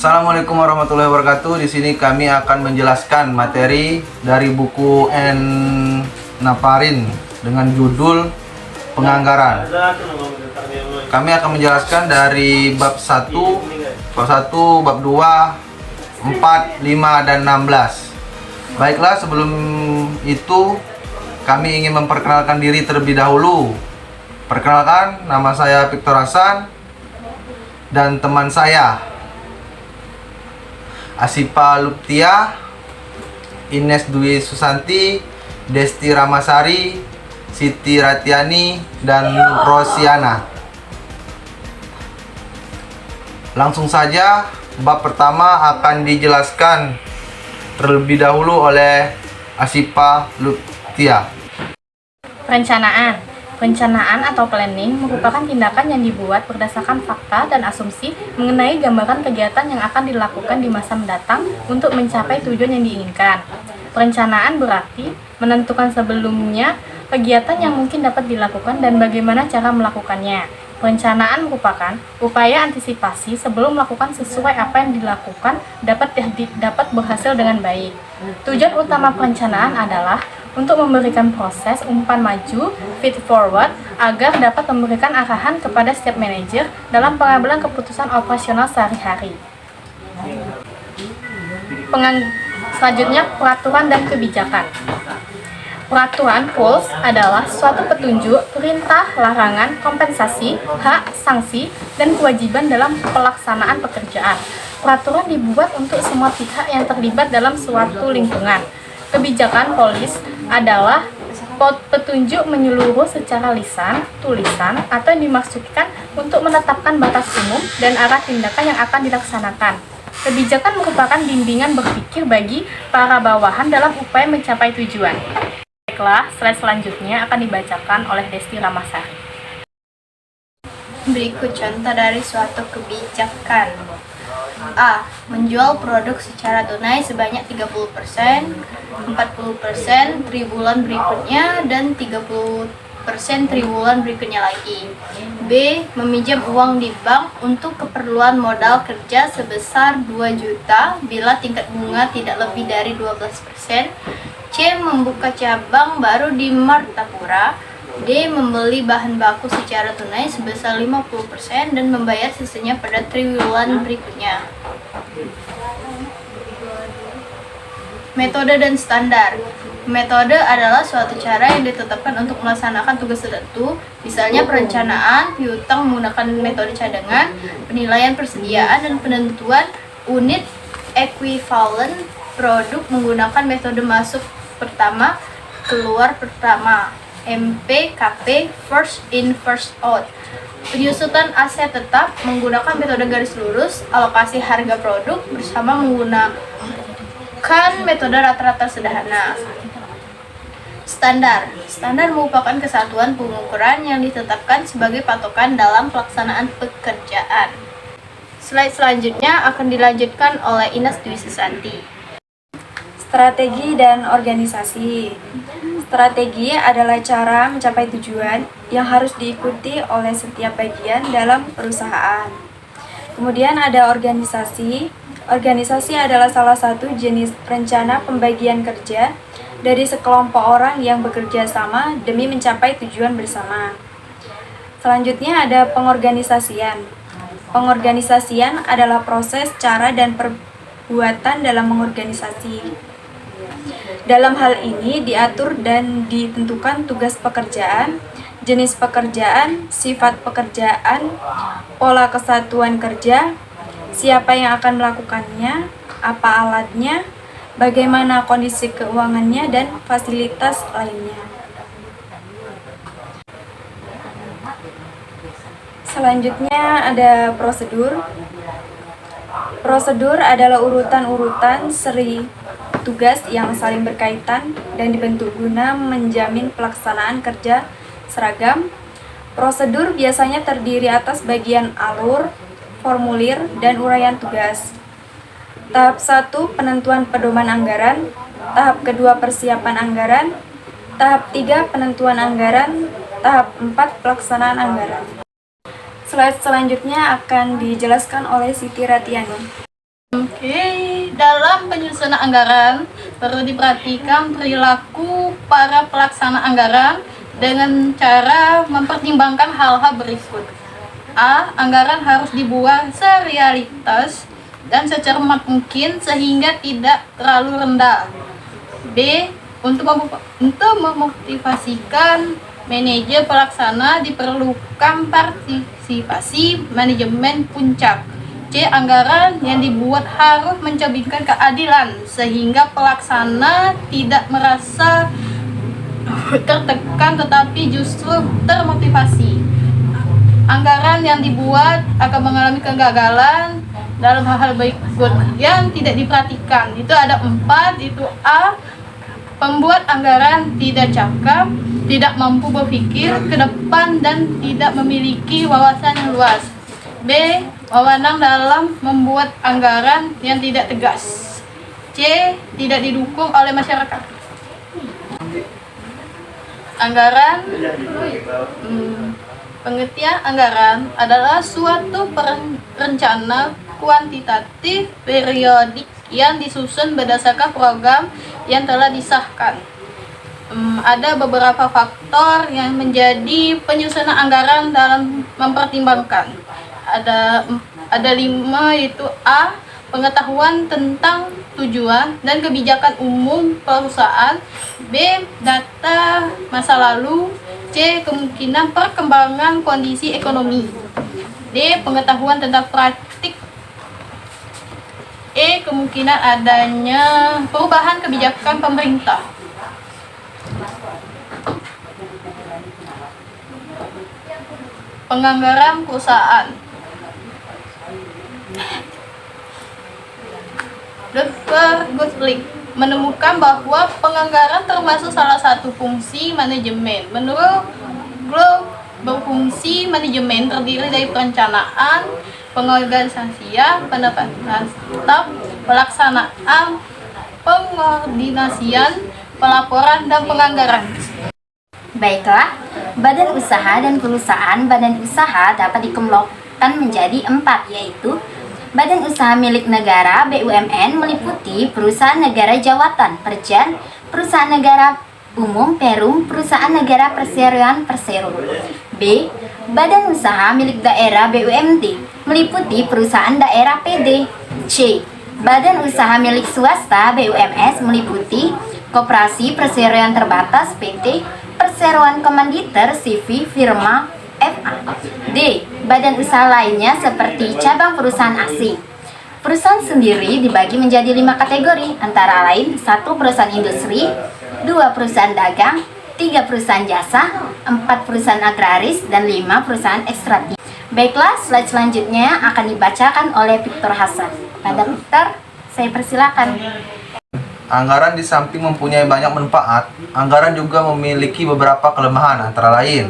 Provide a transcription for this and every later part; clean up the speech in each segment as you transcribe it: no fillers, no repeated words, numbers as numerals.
Assalamualaikum warahmatullahi wabarakatuh. Di sini kami akan menjelaskan materi dari buku N. Naparin dengan judul Penganggaran. Kami akan menjelaskan dari bab 1, bab 2, 4, 5, dan 16. Baiklah, sebelum itu kami ingin memperkenalkan diri terlebih dahulu. Perkenalkan, nama saya Victor Hasan dan teman saya Asipa Luptia, Ines Dwi Susanti, Desti Ramasari, Siti Ratiani, dan Rosiana. Langsung saja, bab pertama akan dijelaskan terlebih dahulu oleh Asipa Luptia. Perencanaan atau planning merupakan tindakan yang dibuat berdasarkan fakta dan asumsi mengenai gambaran kegiatan yang akan dilakukan di masa mendatang untuk mencapai tujuan yang diinginkan. Perencanaan berarti menentukan sebelumnya kegiatan yang mungkin dapat dilakukan dan bagaimana cara melakukannya. Perencanaan merupakan upaya antisipasi sebelum melakukan sesuai apa yang dilakukan dapat berhasil dengan baik. Tujuan utama perencanaan adalah untuk memberikan proses umpan maju, feed forward, agar dapat memberikan arahan kepada setiap manajer dalam pengambilan keputusan operasional sehari-hari. Selanjutnya, peraturan dan kebijakan. Peraturan rules adalah suatu petunjuk, perintah, larangan, kompensasi, hak, sanksi, dan kewajiban dalam pelaksanaan pekerjaan. Peraturan dibuat untuk semua pihak yang terlibat dalam suatu lingkungan. Kebijakan polis adalah petunjuk menyeluruh secara lisan, tulisan, atau yang dimaksudkan untuk menetapkan batas umum dan arah tindakan yang akan dilaksanakan. Kebijakan merupakan bimbingan berpikir bagi para bawahan dalam upaya mencapai tujuan. Baiklah, slide selanjutnya akan dibacakan oleh Desti Ramasari. Berikut contoh dari suatu kebijakan. A. Menjual produk secara tunai sebanyak 30%, 40% triwulan berikutnya, dan 30% triwulan berikutnya lagi. B. Meminjam uang di bank untuk keperluan modal kerja sebesar 2 juta bila tingkat bunga tidak lebih dari 12%. C. Membuka cabang baru di Martapura. D. Membeli bahan baku secara tunai sebesar 50% dan membayar sisanya pada triwulan berikutnya. Metode dan standar. Metode adalah suatu cara yang ditetapkan untuk melaksanakan tugas tertentu, misalnya perencanaan, piutang menggunakan metode cadangan, penilaian persediaan, dan penentuan unit ekuivalen produk menggunakan metode masuk pertama, keluar pertama. MPKP, first in first out. Penyusutan aset tetap menggunakan metode garis lurus, alokasi harga produk bersama menggunakan metode rata-rata sederhana. Standar merupakan kesatuan pengukuran yang ditetapkan sebagai patokan dalam pelaksanaan pekerjaan. Slide selanjutnya akan dilanjutkan oleh Ines Dwi Susanti. Strategi dan organisasi. Strategi adalah cara mencapai tujuan yang harus diikuti oleh setiap bagian dalam perusahaan. Kemudian ada organisasi. Organisasi adalah salah satu jenis rencana pembagian kerja dari sekelompok orang yang bekerja sama demi mencapai tujuan bersama. Selanjutnya ada pengorganisasian. Pengorganisasian adalah proses, cara, dan perbuatan dalam mengorganisasi. Dalam hal ini diatur dan ditentukan tugas pekerjaan, jenis pekerjaan, sifat pekerjaan, pola kesatuan kerja, siapa yang akan melakukannya, apa alatnya, bagaimana kondisi keuangannya, dan fasilitas lainnya. Selanjutnya ada prosedur. Prosedur adalah urutan-urutan seri tugas yang saling berkaitan dan dibentuk guna menjamin pelaksanaan kerja seragam. Prosedur biasanya terdiri atas bagian alur, formulir, dan uraian tugas. Tahap 1, penentuan pedoman anggaran. Tahap kedua, persiapan anggaran. Tahap 3, penentuan anggaran. Tahap 4, pelaksanaan anggaran. Slide selanjutnya akan dijelaskan oleh Siti Ratiani. Dalam penyusunan anggaran perlu diperhatikan perilaku para pelaksana anggaran dengan cara mempertimbangkan hal-hal berikut. A. Anggaran harus dibuat serealitas dan secermat mungkin sehingga tidak terlalu rendah. B. Untuk memotivasikan manajer pelaksana diperlukan partisipasi manajemen puncak. C. Anggaran yang dibuat harus mencerminkan keadilan sehingga pelaksana tidak merasa tertekan tetapi justru termotivasi. Anggaran yang dibuat akan mengalami kegagalan dalam hal-hal berikut yang tidak diperhatikan. Itu ada 4, itu A. Pembuat anggaran tidak cakap, tidak mampu berpikir ke depan dan tidak memiliki wawasan yang luas. B. Wewenang dalam membuat anggaran yang tidak tegas. C. Tidak didukung oleh masyarakat. Anggaran pengertian anggaran adalah suatu rencana kuantitatif periodik yang disusun berdasarkan program yang telah disahkan. Ada beberapa faktor yang menjadi penyusunan anggaran dalam mempertimbangkan. Ada 5, yaitu A. Pengetahuan tentang tujuan dan kebijakan umum perusahaan. B. Data masa lalu. C. Kemungkinan perkembangan kondisi ekonomi. D. Pengetahuan tentang praktik. E. Kemungkinan adanya perubahan kebijakan pemerintah. Penganggaran perusahaan. Dr. Gottlieb menemukan bahwa penganggaran termasuk salah satu fungsi manajemen. Menurut Globe, berfungsi manajemen terdiri dari perencanaan, pengorganisasian, penempatan staf, pelaksanaan, pengordinasian, pelaporan, dan penganggaran. Baiklah, badan usaha dan perusahaan badan usaha dapat dikelompokkan menjadi 4, yaitu badan usaha milik negara BUMN meliputi perusahaan negara jawatan Perjan, perusahaan negara umum Perum, perusahaan negara perseroan Persero. B. Badan usaha milik daerah BUMD meliputi perusahaan daerah PD. C. Badan usaha milik swasta BUMS meliputi Koperasi Perseroan Terbatas PT, Perseroan Komanditer CV Firma FA. D. Badan usaha lainnya seperti cabang perusahaan asing. Perusahaan sendiri dibagi menjadi 5 kategori, antara lain 1 perusahaan industri, 2 perusahaan dagang, 3 perusahaan jasa, 4 perusahaan agraris, dan 5 perusahaan ekstraktif. Baiklah, slide selanjutnya akan dibacakan oleh Victor Hasan. Pada Victor, saya persilakan. Anggaran di samping mempunyai banyak manfaat, anggaran juga memiliki beberapa kelemahan, antara lain: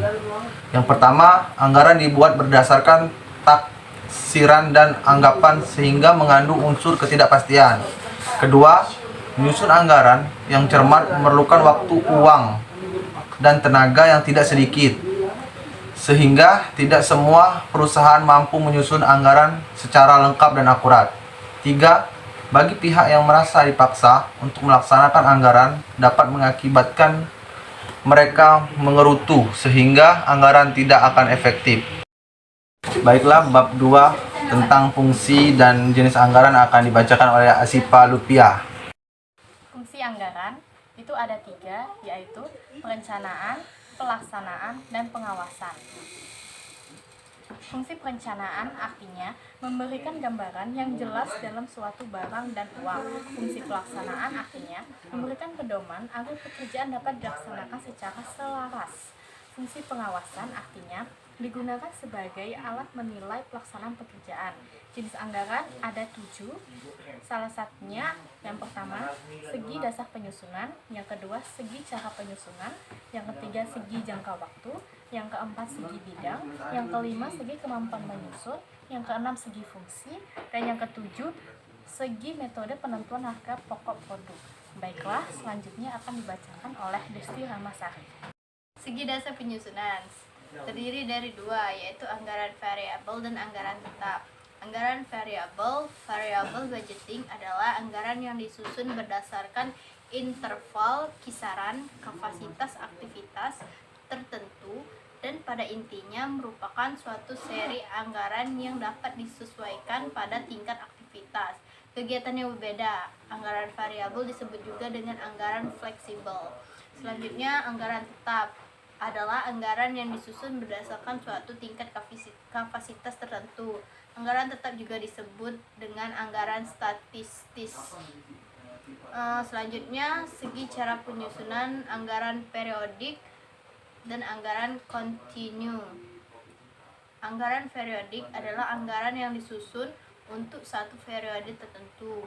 yang pertama, anggaran dibuat berdasarkan taksiran dan anggapan sehingga mengandung unsur ketidakpastian. Kedua, menyusun anggaran yang cermat memerlukan waktu, uang, dan tenaga yang tidak sedikit, sehingga tidak semua perusahaan mampu menyusun anggaran secara lengkap dan akurat. Tiga, bagi pihak yang merasa dipaksa untuk melaksanakan anggaran dapat mengakibatkan mereka mengerutu sehingga anggaran tidak akan efektif. Baiklah, bab 2 tentang fungsi dan jenis anggaran akan dibacakan oleh Asipa Lupia. Fungsi anggaran itu ada 3, yaitu perencanaan, pelaksanaan, dan pengawasan. Fungsi perencanaan artinya memberikan gambaran yang jelas dalam suatu barang dan uang. Fungsi pelaksanaan artinya memberikan pedoman agar pekerjaan dapat dilaksanakan secara selaras. Fungsi pengawasan artinya digunakan sebagai alat menilai pelaksanaan pekerjaan. Jenis anggaran ada 7, salah satunya yang pertama segi dasar penyusunan, yang kedua segi cara penyusunan, yang ketiga segi jangka waktu, yang keempat segi bidang, yang kelima segi kemampuan menyusun, yang keenam segi fungsi, dan yang ketujuh segi metode penentuan harga pokok produk. Baiklah, selanjutnya akan dibacakan oleh Desti Ramasari. Segi dasar penyusunan terdiri dari 2, yaitu anggaran variabel dan anggaran tetap. Anggaran variabel, variable budgeting adalah anggaran yang disusun berdasarkan interval kisaran kapasitas aktivitas tertentu dan pada intinya merupakan suatu seri anggaran yang dapat disesuaikan pada tingkat aktivitas. Kegiatan yang berbeda. Anggaran variabel disebut juga dengan anggaran fleksibel. Selanjutnya, anggaran tetap adalah anggaran yang disusun berdasarkan suatu tingkat kapasitas tertentu. Anggaran tetap juga disebut dengan anggaran statistis. Selanjutnya, segi cara penyusunan anggaran periodik dan anggaran kontinu. Anggaran periodik adalah anggaran yang disusun untuk satu periode tertentu.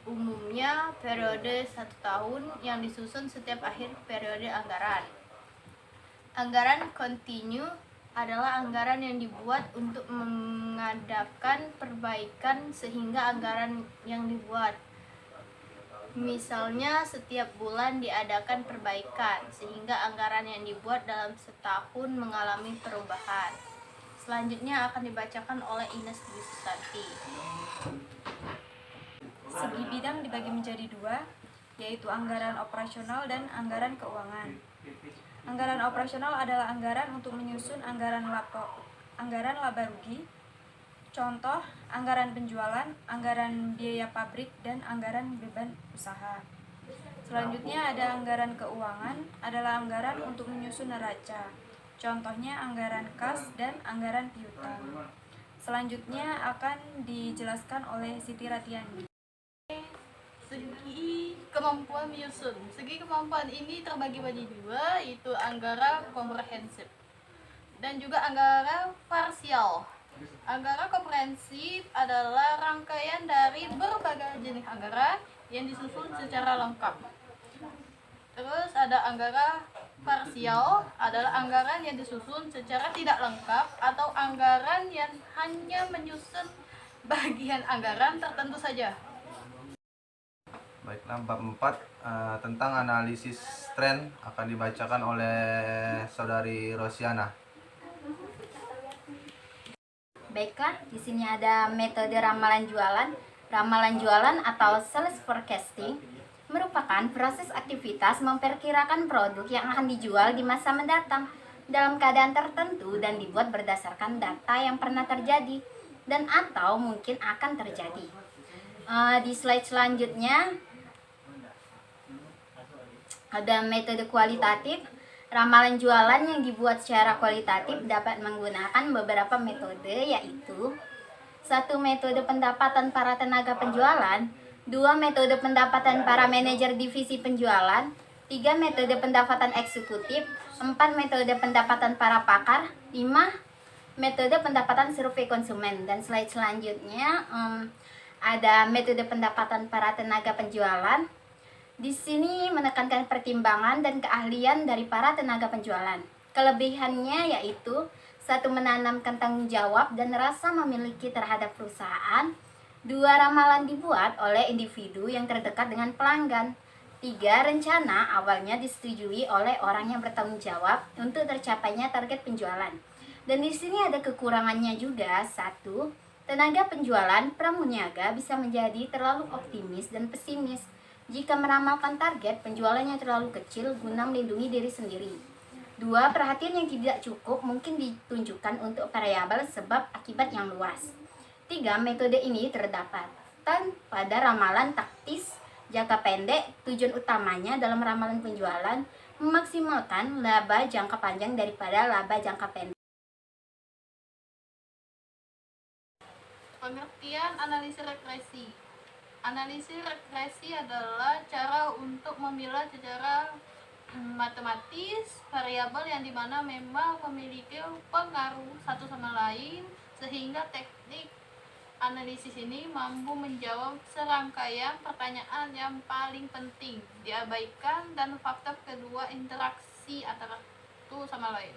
Umumnya periode 1 tahun yang disusun setiap akhir periode anggaran. Anggaran kontinu adalah anggaran yang dibuat untuk mengadakan perbaikan sehingga anggaran yang dibuat. Misalnya setiap bulan diadakan perbaikan sehingga anggaran yang dibuat dalam setahun mengalami perubahan. Selanjutnya akan dibacakan oleh Ines Dwi Susanti. Segi bidang dibagi menjadi dua, yaitu anggaran operasional dan anggaran keuangan. Anggaran operasional adalah anggaran untuk menyusun anggaran laba rugi. Contoh, anggaran penjualan, anggaran biaya pabrik, dan anggaran beban usaha. Selanjutnya ada anggaran keuangan, adalah anggaran untuk menyusun neraca. Contohnya anggaran kas dan anggaran piutang. Selanjutnya akan dijelaskan oleh Siti Ratiani. Segi kemampuan menyusun. Segi kemampuan ini terbagi menjadi dua, yaitu anggaran komprehensif dan juga anggaran parsial. Anggaran komprehensif adalah rangkaian dari berbagai jenis anggaran yang disusun secara lengkap. Terus ada anggaran parsial, adalah anggaran yang disusun secara tidak lengkap atau anggaran yang hanya menyusun bagian anggaran tertentu saja. Baiklah, bab 4 tentang analisis tren akan dibacakan oleh Saudari Rosiana. Baiklah, di sini ada metode ramalan jualan. Ramalan jualan atau sales forecasting merupakan proses aktivitas memperkirakan produk yang akan dijual di masa mendatang dalam keadaan tertentu dan dibuat berdasarkan data yang pernah terjadi dan atau mungkin akan terjadi. Di slide selanjutnya ada metode kualitatif. Ramalan jualan yang dibuat secara kualitatif dapat menggunakan beberapa metode, yaitu 1. Metode pendapatan para tenaga penjualan, 2. Metode pendapatan para manajer divisi penjualan, 3. Metode pendapatan eksekutif, 4. Metode pendapatan para pakar, 5. Metode pendapatan survei konsumen. Dan slide selanjutnya ada metode pendapatan para tenaga penjualan. Di sini menekankan pertimbangan dan keahlian dari para tenaga penjualan. Kelebihannya yaitu 1. Menanamkan tanggung jawab dan rasa memiliki terhadap perusahaan. 2. Ramalan dibuat oleh individu yang terdekat dengan pelanggan. 3. Rencana awalnya disetujui oleh orang yang bertanggung jawab untuk tercapainya target penjualan. Dan di sini ada kekurangannya juga. 1. Tenaga penjualan pramuniaga bisa menjadi terlalu optimis dan pesimis jika meramalkan target penjualannya terlalu kecil guna melindungi diri sendiri. 2. Perhatian yang tidak cukup mungkin ditunjukkan untuk variabel sebab akibat yang luas. 3. Metode ini terdapat pada ramalan taktis jangka pendek. Tujuan utamanya dalam ramalan penjualan memaksimalkan laba jangka panjang daripada laba jangka pendek. Pengertian analisis regresi. Analisis regresi adalah cara untuk memilah secara matematis variabel yang dimana memang memiliki pengaruh satu sama lain, sehingga teknik analisis ini mampu menjawab serangkaian pertanyaan yang paling penting, diabaikan, dan faktor kedua interaksi antara satu sama lain.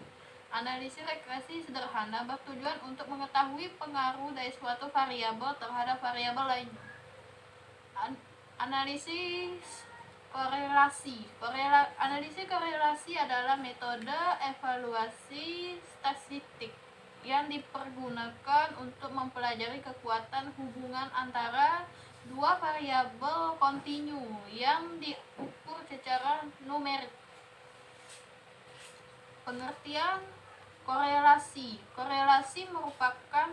Analisis regresi sederhana bertujuan untuk mengetahui pengaruh dari suatu variabel terhadap variabel lain. Analisis korelasi. Analisis korelasi adalah metode evaluasi statistik yang dipergunakan untuk mempelajari kekuatan hubungan antara dua variabel kontinu yang diukur secara numerik. Pengertian korelasi. Korelasi merupakan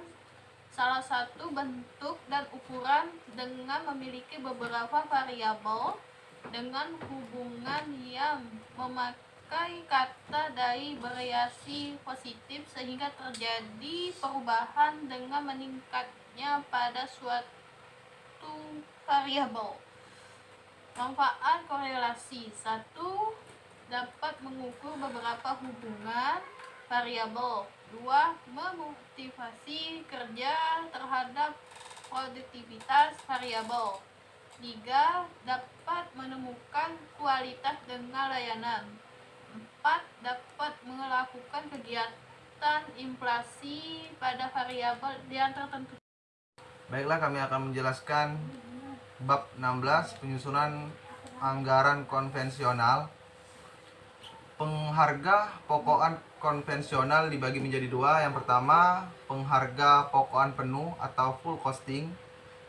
salah satu bentuk dan ukuran dengan memiliki beberapa variabel dengan hubungan yang memakai kata dari variasi positif sehingga terjadi perubahan dengan meningkatnya pada suatu variabel. Manfaat korelasi. 1. Dapat mengukur beberapa hubungan variabel. 2. Memotivasi kerja terhadap produktivitas variabel. 3. Dapat menemukan kualitas dengan layanan. 4. Dapat melakukan kegiatan inflasi pada variabel yang tertentu. Baiklah, kami akan menjelaskan bab 16, penyusunan anggaran konvensional. Pengharga pokokan konvensional dibagi menjadi dua. Yang pertama, pengharga pokokan penuh atau full costing.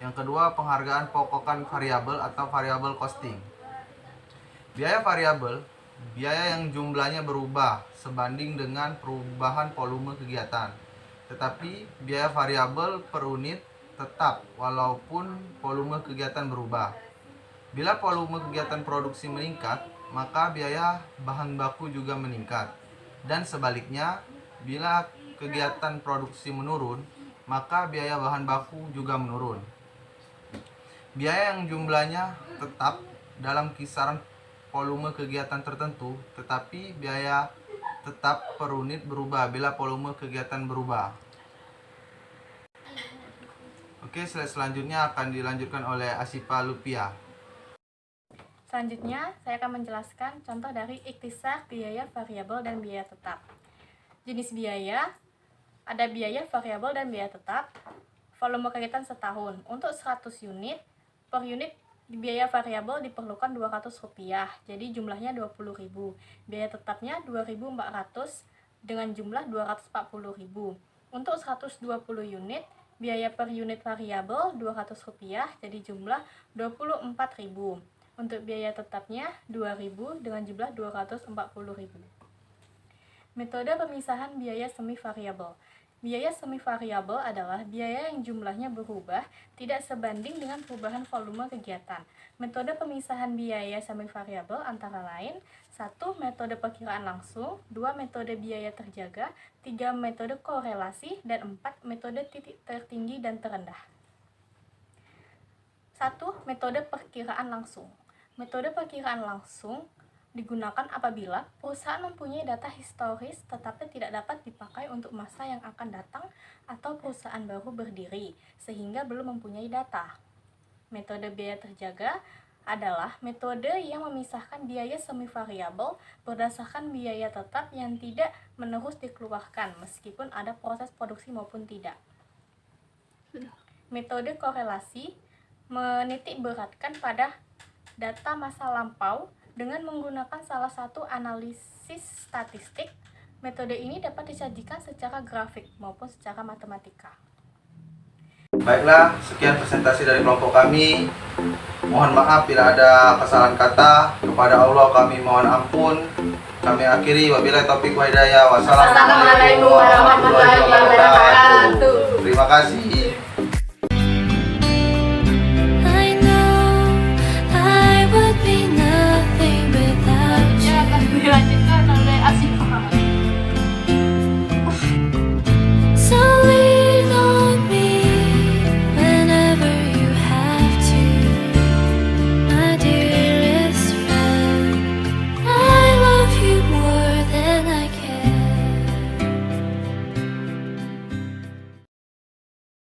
Yang kedua, penghargaan pokokan variabel atau variable costing. Biaya variabel, biaya yang jumlahnya berubah sebanding dengan perubahan volume kegiatan. Tetapi biaya variabel per unit tetap walaupun volume kegiatan berubah. Bila volume kegiatan produksi meningkat, maka biaya bahan baku juga meningkat. Dan sebaliknya, bila kegiatan produksi menurun, maka biaya bahan baku juga menurun. Biaya yang jumlahnya tetap dalam kisaran volume kegiatan tertentu, tetapi biaya tetap per unit berubah bila volume kegiatan berubah. Oke, slide selanjutnya akan dilanjutkan oleh Asipa Lupia. Selanjutnya, saya akan menjelaskan contoh dari ikhtisar biaya variabel dan biaya tetap. Jenis biaya, ada biaya variabel dan biaya tetap. Volume kegiatan setahun. Untuk 100 unit, per unit biaya variabel diperlukan Rp200, jadi jumlahnya Rp20.000. Biaya tetapnya Rp2.400 dengan jumlah Rp240.000. Untuk 120 unit, biaya per unit variabel Rp200, jadi jumlah Rp24.000. Untuk biaya tetapnya Rp2.000 dengan jumlah Rp240.000. Metode pemisahan biaya semi variabel. Biaya semi variabel adalah biaya yang jumlahnya berubah tidak sebanding dengan perubahan volume kegiatan. Metode pemisahan biaya semi variabel antara lain: 1. Metode perkiraan langsung, 2. Metode biaya terjaga, 3. Metode korelasi, dan 4. Metode titik tertinggi dan terendah. 1. Metode perkiraan langsung. Metode perkiraan langsung digunakan apabila perusahaan mempunyai data historis tetapi tidak dapat dipakai untuk masa yang akan datang atau perusahaan baru berdiri sehingga belum mempunyai data. Metode biaya terjaga adalah metode yang memisahkan biaya semi variabel berdasarkan biaya tetap yang tidak menerus dikeluarkan meskipun ada proses produksi maupun tidak. Metode korelasi menitik beratkan pada data masa lampau dengan menggunakan salah satu analisis statistik. Metode ini dapat disajikan secara grafik maupun secara matematika. Baiklah, sekian presentasi dari kelompok kami. Mohon maaf bila ada kesalahan kata. Kepada Allah kami mohon ampun. Kami akhiri, wabillahi taufiq wa hidayah. Wassalamualaikum warahmatullahi wabarakatuh. Terima kasih.